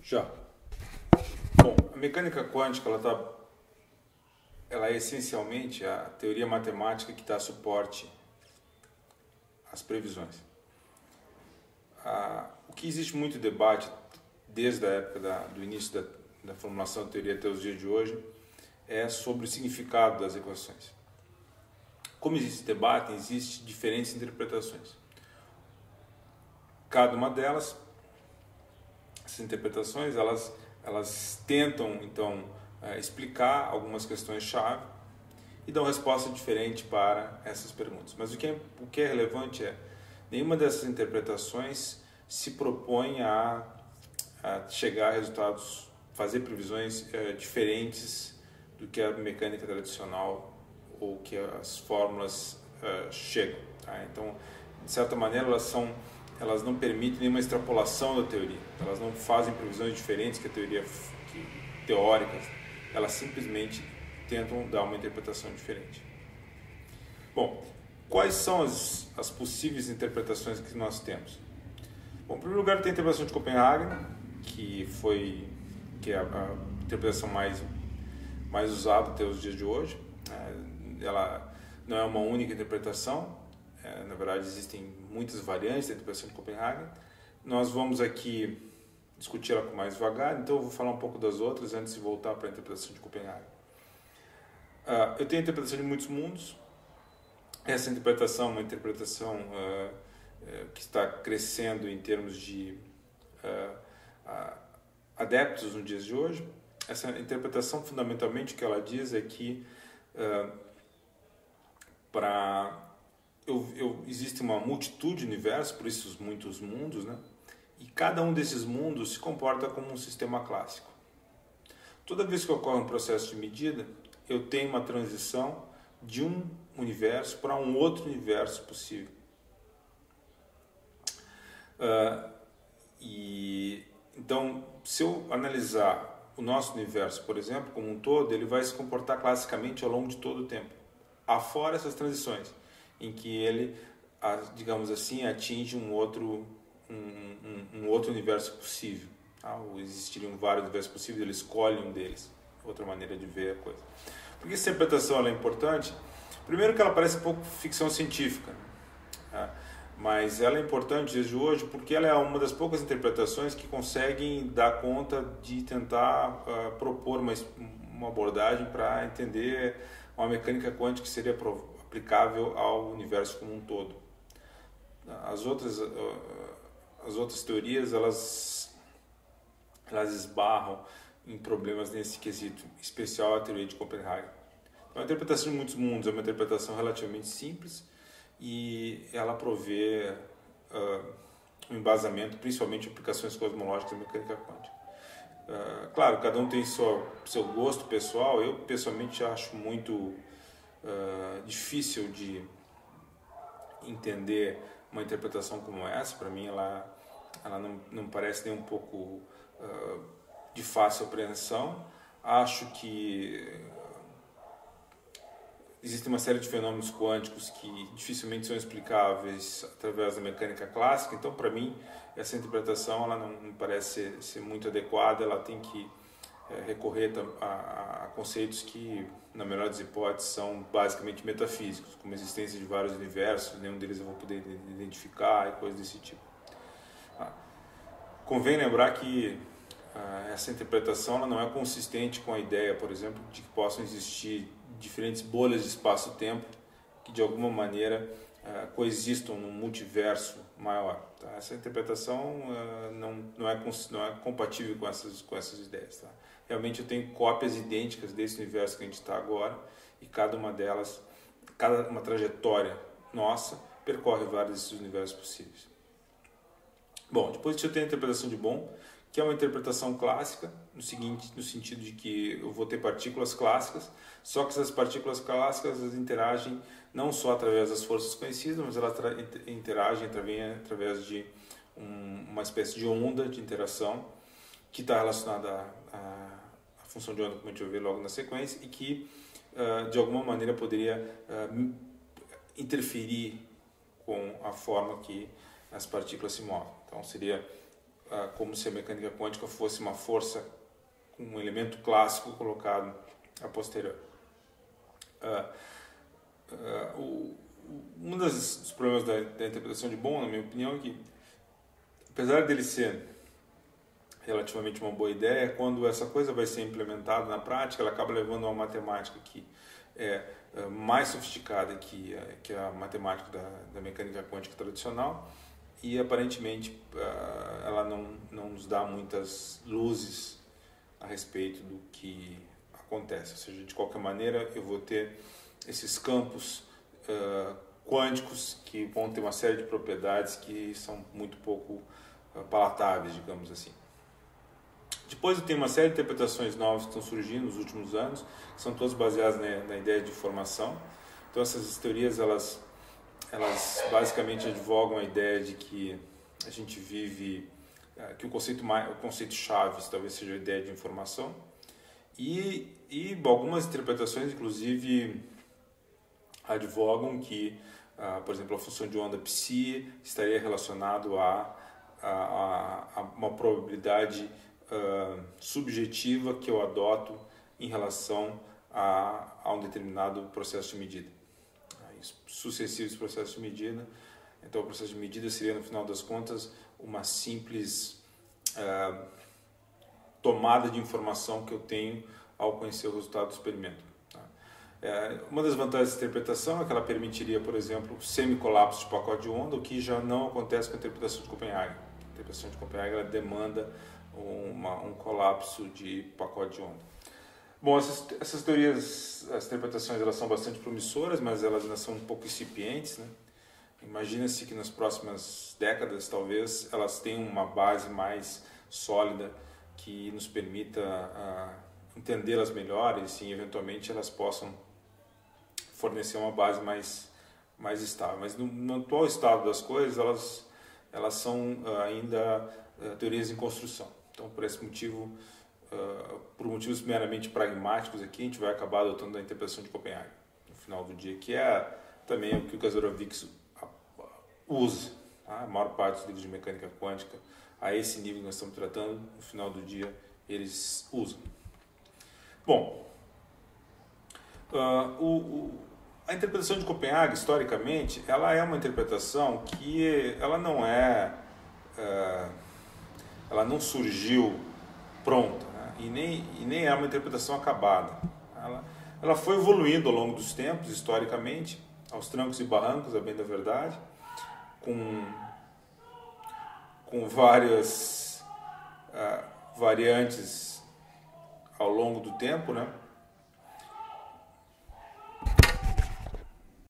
Já. Bom, a mecânica quântica ela é essencialmente a teoria matemática que dá suporte às previsões. O que existe muito debate desde a época do início da formulação da teoria até os dias de hoje é sobre o significado das equações. Como existe debate, existem diferentes interpretações. Cada uma delas, essas interpretações, elas tentam, então, explicar algumas questões-chave e dão resposta diferente para essas perguntas. Mas o que é relevante é, nenhuma dessas interpretações se propõe a chegar a resultados, fazer previsões diferentes do que a mecânica tradicional ou que as fórmulas chegam. Tá? Então, de certa maneira, elas não permitem nenhuma extrapolação da teoria. Elas não fazem previsões diferentes que a teoria teóricas. Elas simplesmente tentam dar uma interpretação diferente. Bom, quais são as possíveis interpretações que nós temos? Bom, em primeiro lugar, tem a interpretação de Copenhagen, que é a interpretação mais usada até os dias de hoje. Ela não é uma única interpretação. Na verdade, existem muitas variantes da interpretação de Copenhagen. Nós vamos aqui discutir ela com mais devagar, então eu vou falar um pouco das outras antes de voltar para a interpretação de Copenhagen. Eu tenho a interpretação de muitos mundos. Essa interpretação é uma interpretação que está crescendo em termos de adeptos nos dias de hoje. Essa interpretação, fundamentalmente, o que ela diz é que existe uma multitude de universos, por isso muitos mundos, né? E cada um desses mundos se comporta como um sistema clássico. Toda vez que ocorre um processo de medida, eu tenho uma transição de um universo para um outro universo possível. Então, se eu analisar o nosso universo, por exemplo, como um todo, ele vai se comportar classicamente ao longo de todo o tempo. Afora essas transições, em que ele, digamos assim, atinge um outro universo possível. Ou existiriam vários universos possíveis, ele escolhe um deles. Outra maneira de ver a coisa. Por que essa interpretação ela é importante? Primeiro que ela parece um pouco ficção científica, mas ela é importante desde hoje porque ela é uma das poucas interpretações que conseguem dar conta de tentar propor uma abordagem para entender uma mecânica quântica que seria aplicável ao universo como um todo. As outras teorias elas esbarram em problemas nesse quesito, em especial a teoria de Copenhagen. Então, a interpretação de muitos mundos é uma interpretação relativamente simples e ela provê um embasamento, principalmente em aplicações cosmológicas da mecânica quântica. Claro, cada um tem seu gosto pessoal. Eu, pessoalmente, acho muito difícil de entender uma interpretação como essa. Para mim, ela não parece nem um pouco de fácil apreensão. Acho que existe uma série de fenômenos quânticos que dificilmente são explicáveis através da mecânica clássica. Então, para mim, essa interpretação ela não parece ser muito adequada. Ela tem que recorrer a conceitos que, na melhor das hipóteses, são basicamente metafísicos, como a existência de vários universos, nenhum deles eu vou poder identificar e coisas desse tipo. Convém lembrar que essa interpretação ela não é consistente com a ideia, por exemplo, de que possam existir diferentes bolhas de espaço-tempo que, de alguma maneira, coexistam num multiverso maior. Tá? Essa interpretação não é compatível com essas ideias. Tá? Realmente eu tenho cópias idênticas desse universo que a gente está agora e cada uma delas, uma trajetória nossa, percorre vários desses universos possíveis. Bom, depois disso eu tenho a interpretação de Bohm, que é uma interpretação clássica, no sentido de que eu vou ter partículas clássicas, só que essas partículas clássicas elas interagem não só através das forças conhecidas, mas elas interagem também através de uma espécie de onda de interação que está relacionada à função de onda, como a gente vai ver logo na sequência, e que de alguma maneira poderia interferir com a forma que as partículas se movem. Então seria como se a mecânica quântica fosse uma força, um elemento clássico colocado a posterior. Um dos problemas da interpretação de Bohm, na minha opinião, é que, apesar dele ser relativamente uma boa ideia, quando essa coisa vai ser implementada na prática, ela acaba levando a uma matemática que é mais sofisticada que a matemática da mecânica quântica tradicional, e aparentemente ela não nos dá muitas luzes a respeito do que acontece. Ou seja, de qualquer maneira eu vou ter esses campos quânticos que vão ter uma série de propriedades que são muito pouco palatáveis, digamos assim. Depois eu tenho uma série de interpretações novas que estão surgindo nos últimos anos, que são todas baseadas na ideia de informação. Então essas teorias elas basicamente advogam a ideia de que a gente vive, que o conceito chave talvez seja a ideia de informação, e algumas interpretações inclusive advogam que, por exemplo, a função de onda psi estaria relacionado a uma probabilidade subjetiva que eu adoto em relação a um determinado processo de medida, sucessivos processos de medida. Então o processo de medida seria, no final das contas, uma simples tomada de informação que eu tenho ao conhecer o resultado do experimento. Uma das vantagens da interpretação é que ela permitiria, por exemplo, semicolapso de pacote de onda, o que já não acontece com a interpretação de Copenhague. A interpretação de Copenhague ela demanda um colapso de pacote de onda. Bom, essas teorias, as interpretações, elas são bastante promissoras, mas elas ainda são um pouco incipientes, né? Imagina-se que nas próximas décadas, talvez, elas tenham uma base mais sólida que nos permita entendê-las melhor, e sim, eventualmente elas possam fornecer uma base mais estável. Mas no atual estado das coisas, elas são ainda teorias em construção. Então, por esse motivo, por motivos meramente pragmáticos aqui, a gente vai acabar adotando a interpretação de Copenhague no final do dia, que é também o que o Kaczorowicz usa. Tá? A maior parte dos livros de mecânica quântica, a esse nível que nós estamos tratando, no final do dia, eles usam. Bom, a interpretação de Copenhague, historicamente, ela é uma interpretação que ela não surgiu pronta, né? e nem é uma interpretação acabada. Ela foi evoluindo ao longo dos tempos, historicamente, aos trancos e barrancos, a bem da verdade, com várias variantes ao longo do tempo, né?